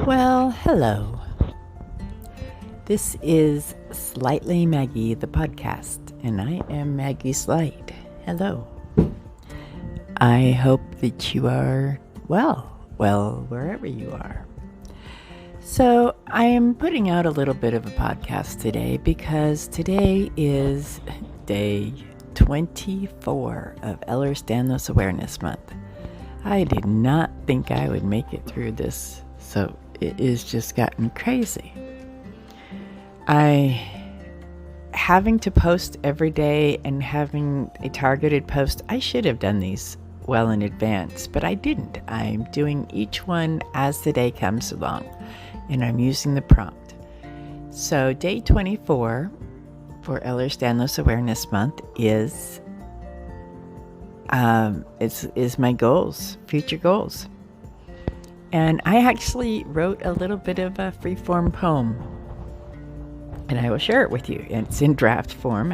Well, hello. This is Slighte-ly Maggie, the podcast, and I am Maggie Slighte. Hello. I hope that you are well, wherever you are. So I am putting out a little bit of a podcast today because today is day 24 of Ehlers-Danlos Awareness Month. I did not think I would make it through this, so it has just gotten crazy. Having to post every day and having a targeted post, I should have done these well in advance, but I didn't. I'm doing each one as the day comes along, and I'm using the prompt. So day 24 for Ehlers-Danlos Awareness Month is my goals, future goals. And I actually wrote a little bit of a freeform poem, and I will share it with you. It's in draft form.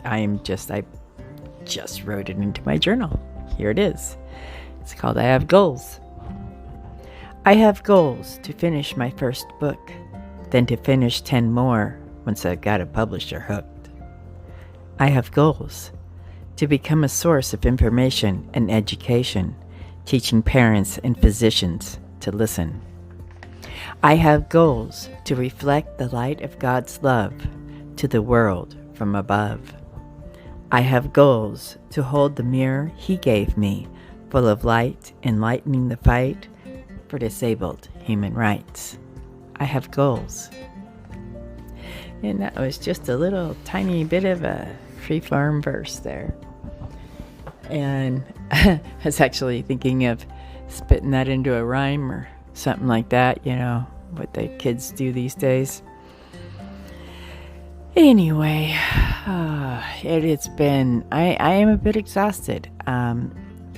I just wrote it into my journal. Here it is. It's called I Have Goals. I have goals to finish my first book, then to finish 10 more once I've got a publisher hooked. I have goals to become a source of information and education, teaching parents and physicians to listen. I have goals to reflect the light of God's love to the world from above. I have goals to hold the mirror He gave me, full of light, enlightening the fight for disabled human rights. I have goals. And that was just a little tiny bit of a free-form verse there. And I was actually thinking of spitting that into a rhyme or something like that, what the kids do these days. Anyway, it's been, I am a bit exhausted.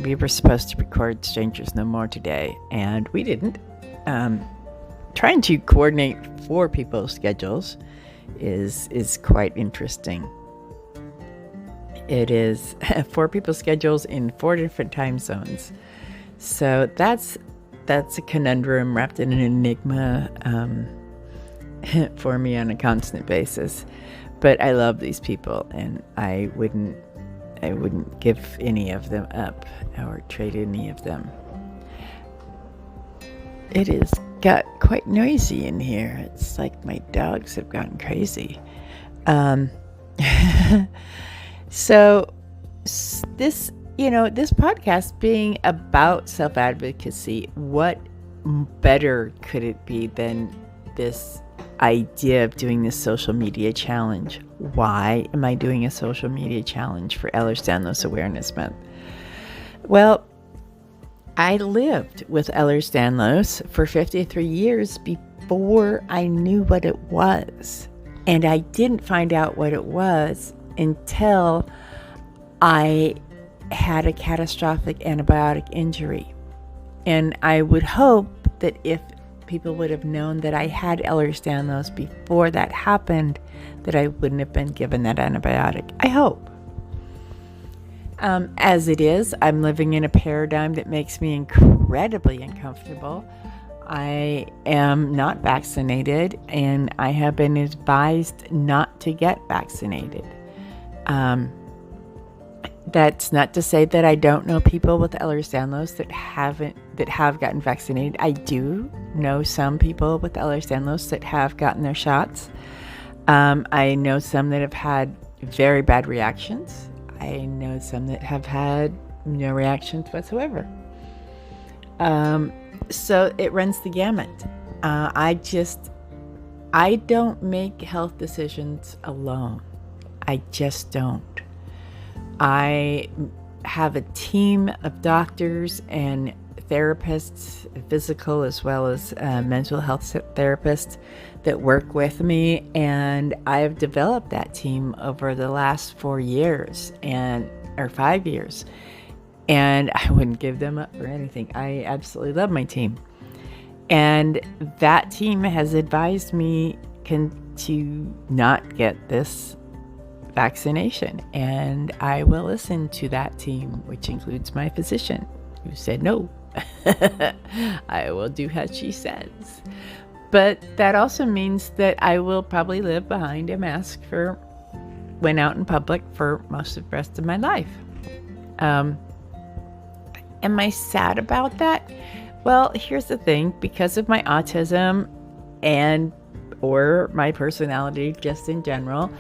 We were supposed to record Strangers No More today, and we didn't. Trying to coordinate 4 people's schedules is quite interesting. It is 4 people's schedules in 4 different time zones. So that's a conundrum wrapped in an enigma for me on a constant basis. But I love these people, and I wouldn't give any of them up or trade any of them. It has got quite noisy in here. It's like my dogs have gotten crazy. So this podcast being about self-advocacy, what better could it be than this idea of doing this social media challenge? Why am I doing a social media challenge for Ehlers-Danlos Awareness Month? Well, I lived with Ehlers-Danlos for 53 years before I knew what it was. And I didn't find out what it was until I had a catastrophic antibiotic injury. And I would hope that if people would have known that I had Ehlers-Danlos before that happened, that I wouldn't have been given that antibiotic. I hope. As it is, I'm living in a paradigm that makes me incredibly uncomfortable. I am not vaccinated, and I have been advised not to get vaccinated. That's not to say that I don't know people with Ehlers-Danlos that have gotten vaccinated. I do know some people with Ehlers-Danlos that have gotten their shots. I know some that have had very bad reactions. I know some that have had no reactions whatsoever. So it runs the gamut. I don't make health decisions alone. I just don't. I have a team of doctors and therapists, physical as well as mental health therapists that work with me, and I have developed that team over the last 4 years or 5 years, and I wouldn't give them up for anything. I absolutely love my team, and that team has advised me to not get this vaccination, and I will listen to that team, which includes my physician, who said no. I will do as she says. But that also means that I will probably live behind a mask when out in public for most of the rest of my life. Am I sad about that? Well, here's the thing. Because of my autism or my personality just in general,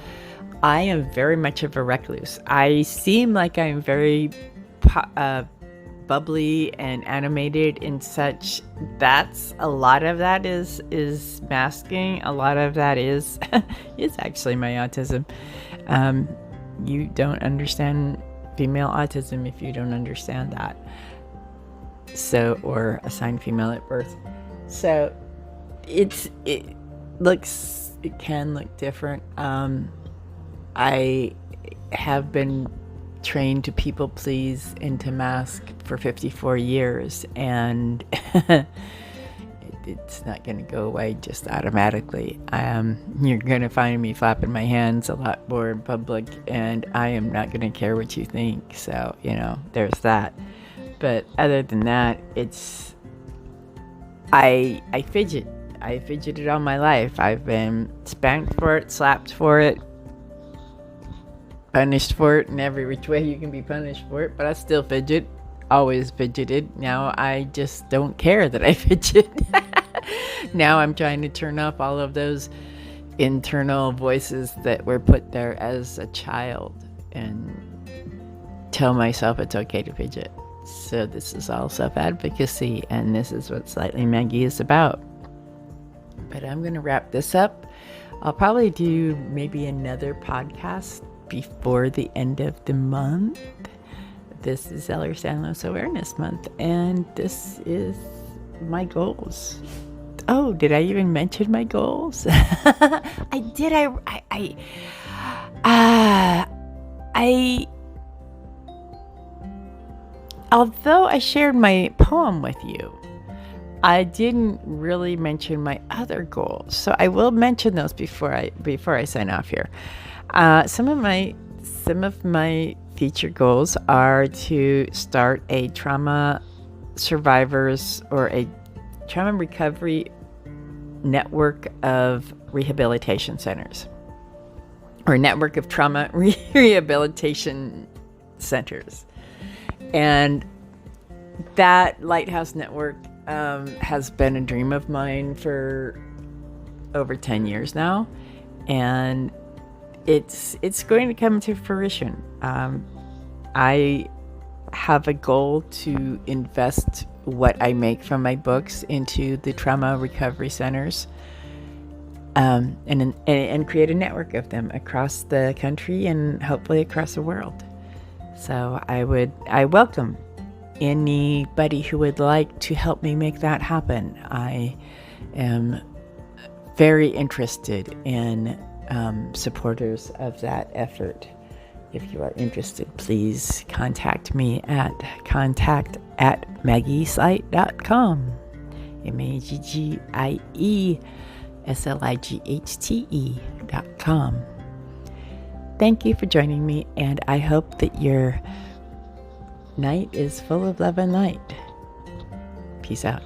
I am very much of a recluse. I seem like I'm very bubbly and animated and such. A lot of that is masking. A lot of that is actually my autism. You don't understand female autism if you don't understand that. Or assigned female at birth. So it can look different. I have been trained to people please and to mask for 54 years, and it's not going to go away just automatically. You're going to find me flapping my hands a lot more in public, and I am not going to care what you think. So, there's that. But other than that, I fidget. I fidgeted all my life. I've been spanked for it, slapped for it, punished for it in every which way you can be punished for it, but I still fidget. Always fidgeted. Now I just don't care that I fidget. Now I'm trying to turn off all of those internal voices that were put there as a child and tell myself it's okay to fidget. So this is all self-advocacy, and this is what Slighte-ly Maggie is about. But I'm going to wrap this up. I'll probably do maybe another podcast before the end of the month. This is Ehlers-Danlos Awareness Month, and this is my goals. Oh, did I even mention my goals? I did. Although I shared my poem with you, I didn't really mention my other goals. So I will mention those before I sign off here. Some of my future goals are to start a trauma survivors or a trauma recovery network of rehabilitation centers, or a network of trauma rehabilitation centers. And that Lighthouse Network has been a dream of mine for over 10 years now, and it's going to come to fruition. I have a goal to invest what I make from my books into the trauma recovery centers, and create a network of them across the country and hopefully across the world. So I welcome anybody who would like to help me make that happen. I am very interested in supporters of that effort. If you are interested, please contact me at contact@maggieslighte.com. MAGGIESLIGHTE.com. Thank you for joining me, and I hope that your night is full of love and light. Peace out.